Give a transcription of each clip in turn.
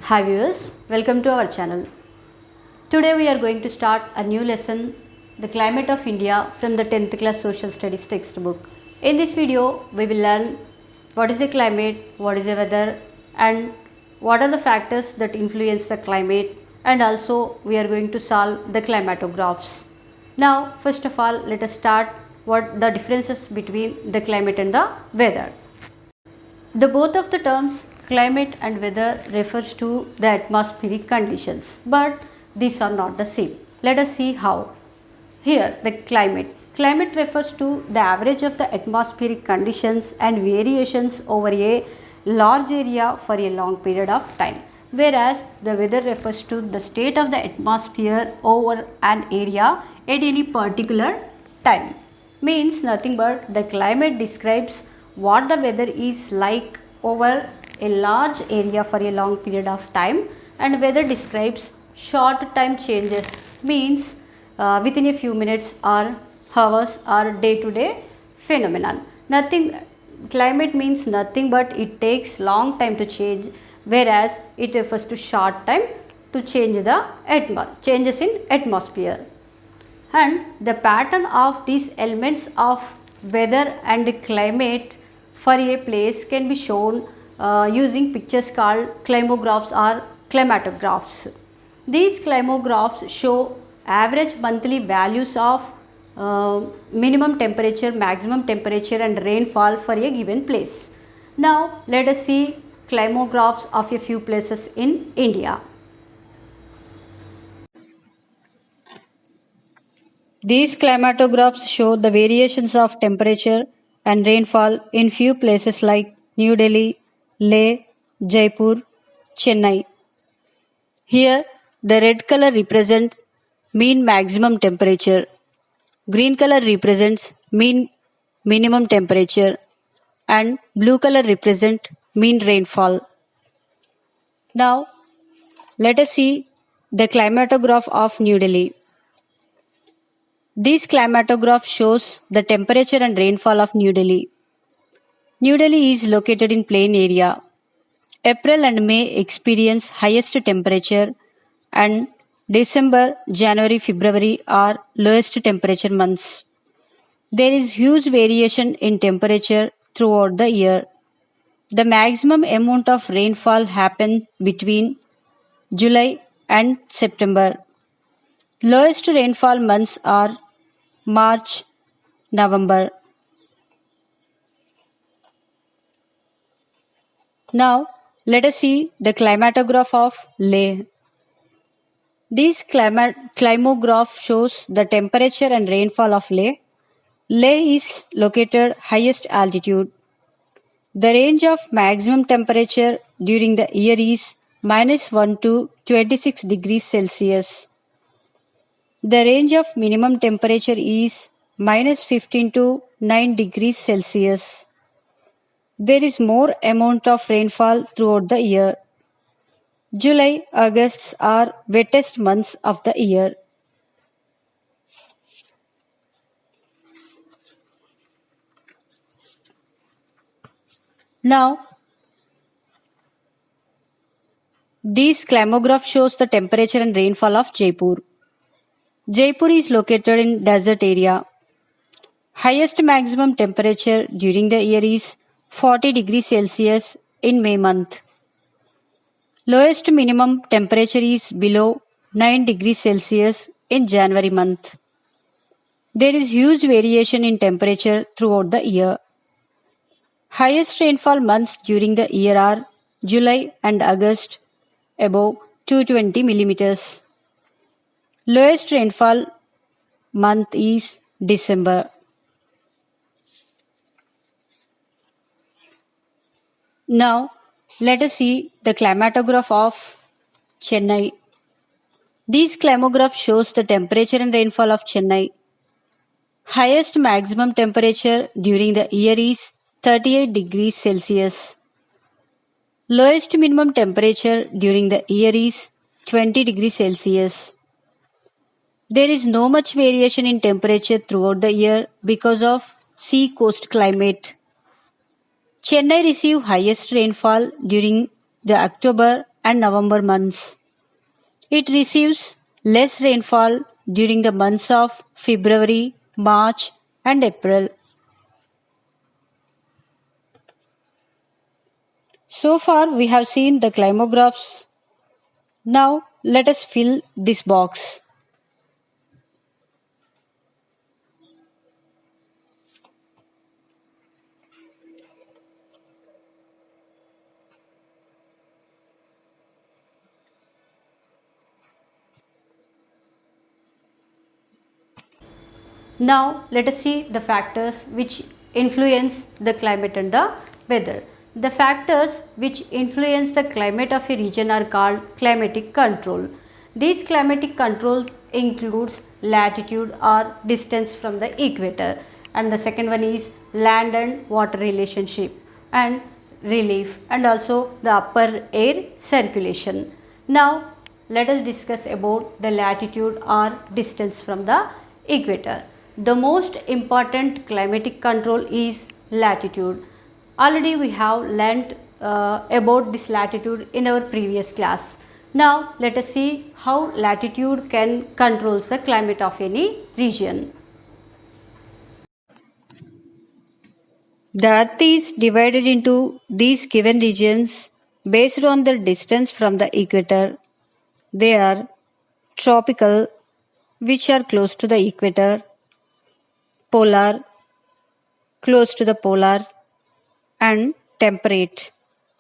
Hi viewers, welcome to our channel. Today we are going to start a new lesson, The Climate of India from the 10th class Social Studies textbook. In this video, we will learn what is the climate, what is the weather and what are the factors that influence the climate, and also we are going to solve the climatographs. Now first of all, let us start what the differences between the climate and the weather. The both of the terms climate and weather refers to the atmospheric conditions, but these are not the same. Let us see how. Here the climate. Climate refers to the average of the atmospheric conditions and variations over a large area for a long period of time, whereas the weather refers to the state of the atmosphere over an area at any particular time. Means nothing but the climate describes what the weather is like over a large area for a long period of time, and weather describes short time changes, means within a few minutes or hours or day to day phenomenon. Nothing, climate means nothing but it takes long time to change, whereas it refers to short time to change the changes in atmosphere. And the pattern of these elements of weather and climate for a place can be shown using pictures called climographs or climatographs. These climographs show average monthly values of minimum temperature, maximum temperature and rainfall for a given place. Now let us see climographs of a few places in India. These climatographs show the variations of temperature and rainfall in few places like New Delhi, Leh, Jaipur, Chennai. Here, the red color represents mean maximum temperature, green color represents mean minimum temperature, and blue color represents mean rainfall. Now, let us see the climatograph of New Delhi. This climatograph shows the temperature and rainfall of New Delhi. New Delhi is located in plain area. April and May experience highest temperature, and December, January, February are lowest temperature months. There is huge variation in temperature throughout the year. The maximum amount of rainfall happens between July and September. Lowest rainfall months are March, November. Now, let us see the climatograph of Leh. This climograph shows the temperature and rainfall of Leh. Leh is located highest altitude. The range of maximum temperature during the year is -1 to 26 degrees Celsius. The range of minimum temperature is -15 to 9 degrees Celsius. There is more amount of rainfall throughout the year. July, August are wettest months of the year. Now, this climograph shows the temperature and rainfall of Jaipur. Jaipur is located in desert area. Highest maximum temperature during the year is 40 degrees Celsius in May month. Lowest minimum temperature is below 9 degrees Celsius in January month. There is huge variation in temperature throughout the year. Highest rainfall months during the year are July and August, above 220 millimeters. Lowest rainfall month is December. Now, let us see the climatograph of Chennai. This climograph shows the temperature and rainfall of Chennai. Highest maximum temperature during the year is 38 degrees Celsius. Lowest minimum temperature during the year is 20 degrees Celsius. There is no much variation in temperature throughout the year because of sea coast climate. Chennai receives highest rainfall during the October and November months. It receives less rainfall during the months of February, March, and April. So far, we have seen the climographs. Now, let us fill this box. Now let us see the factors which influence the climate and the weather. The factors which influence the climate of a region are called climatic control. These climatic control includes latitude or distance from the equator, and the second one is land and water relationship and relief, and also the upper air circulation. Now let us discuss about the latitude or distance from the equator. The most important climatic control is latitude. Already we have learnt about this latitude in our previous class. Now let us see how latitude can control the climate of any region. The earth is divided into these given regions based on the distance from the equator. They are tropical, which are close to the equator, polar, close to the polar, and temperate,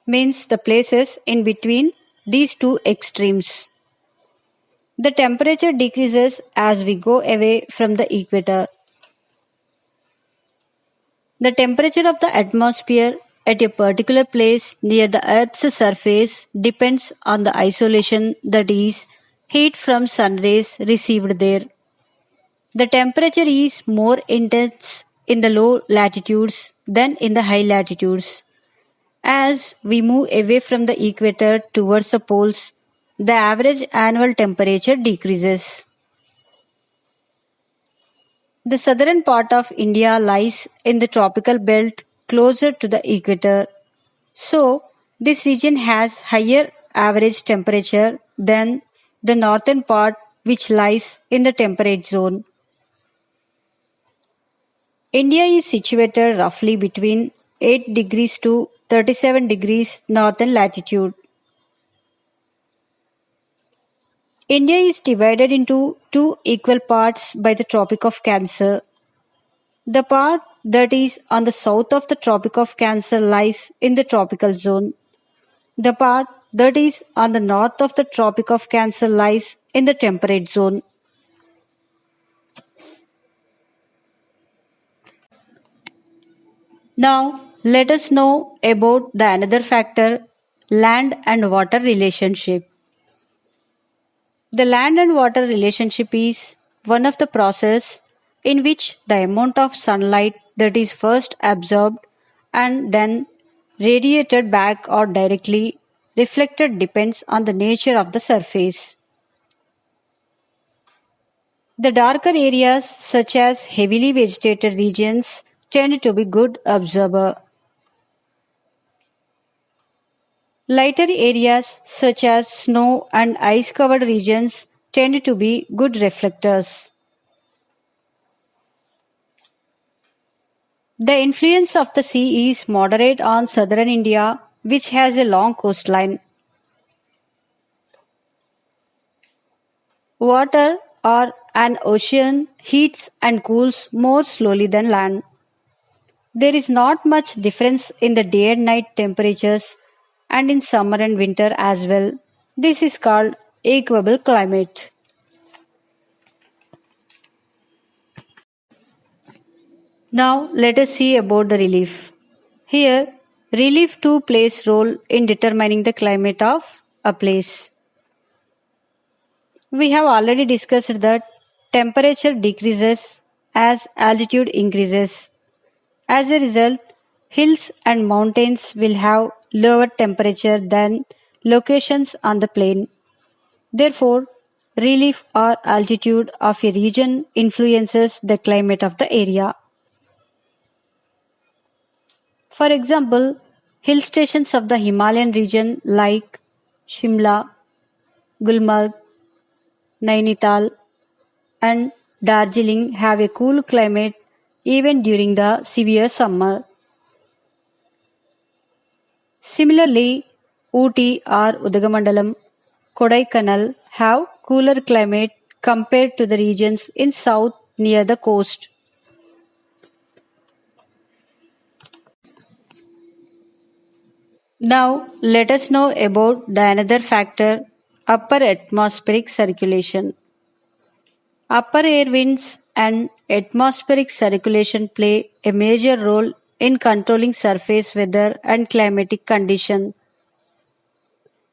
means the places in between these two extremes. The temperature decreases as we go away from the equator. The temperature of the atmosphere at a particular place near the Earth's surface depends on the isolation, that is, heat from sun rays received there. The temperature is more intense in the low latitudes than in the high latitudes. As we move away from the equator towards the poles, the average annual temperature decreases. The southern part of India lies in the tropical belt closer to the equator. So, this region has higher average temperature than the northern part, which lies in the temperate zone. India is situated roughly between 8 degrees to 37 degrees northern latitude. India is divided into two equal parts by the Tropic of Cancer. The part that is on the south of the Tropic of Cancer lies in the tropical zone. The part that is on the north of the Tropic of Cancer lies in the temperate zone. Now, let us know about the another factor, land and water relationship. The land and water relationship is one of the process in which the amount of sunlight that is first absorbed and then radiated back or directly reflected depends on the nature of the surface. The darker areas, such as heavily vegetated regions, tend to be good absorber. Lighter areas, such as snow and ice covered regions, tend to be good reflectors. The influence of the sea is moderate on southern India, which has a long coastline. Water or an ocean heats and cools more slowly than land. There is not much difference in the day and night temperatures and in summer and winter as well. This is called equable climate. Now let us see about the relief. Here, relief too plays role in determining the climate of a place. We have already discussed that temperature decreases as altitude increases. As a result, hills and mountains will have lower temperature than locations on the plain. Therefore, relief or altitude of a region influences the climate of the area. For example, hill stations of the Himalayan region like Shimla, Gulmarg, Nainital, and Darjeeling have a cool climate even during the severe summer. Similarly, Ooty or Udagamandalam, Kodaikanal have cooler climate compared to the regions in south near the coast. Now let us know about the another factor, upper atmospheric circulation. Upper air winds and atmospheric circulation play a major role in controlling surface weather and climatic conditions.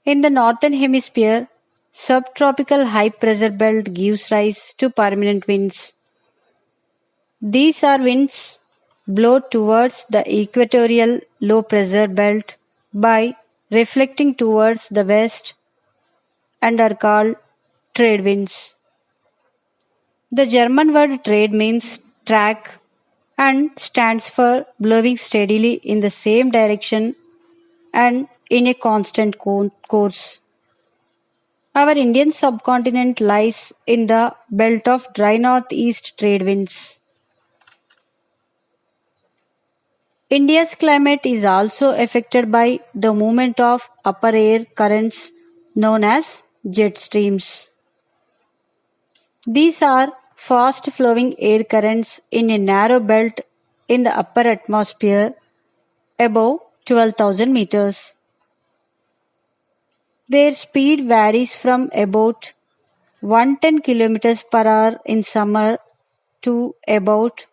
In the northern hemisphere, subtropical high pressure belt gives rise to permanent winds. These are winds blow towards the equatorial low pressure belt by reflecting towards the west and are called trade winds. The German word trade means track and stands for blowing steadily in the same direction and in a constant course. Our Indian subcontinent lies in the belt of dry northeast trade winds. India's climate is also affected by the movement of upper air currents known as jet streams. These are fast flowing air currents in a narrow belt in the upper atmosphere above 12,000 meters. Their speed varies from about 110 kilometers per hour in summer to about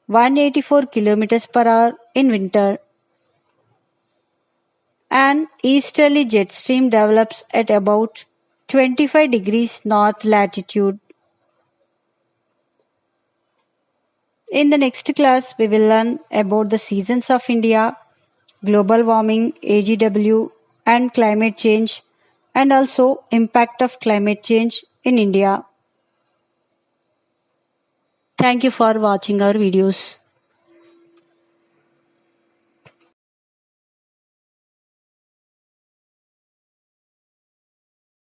184 kilometers per hour in winter. An easterly jet stream develops at about 25 degrees north latitude. In the next class, we will learn about the seasons of India, global warming, AGW, and climate change, and also impact of climate change in India. Thank you for watching our videos.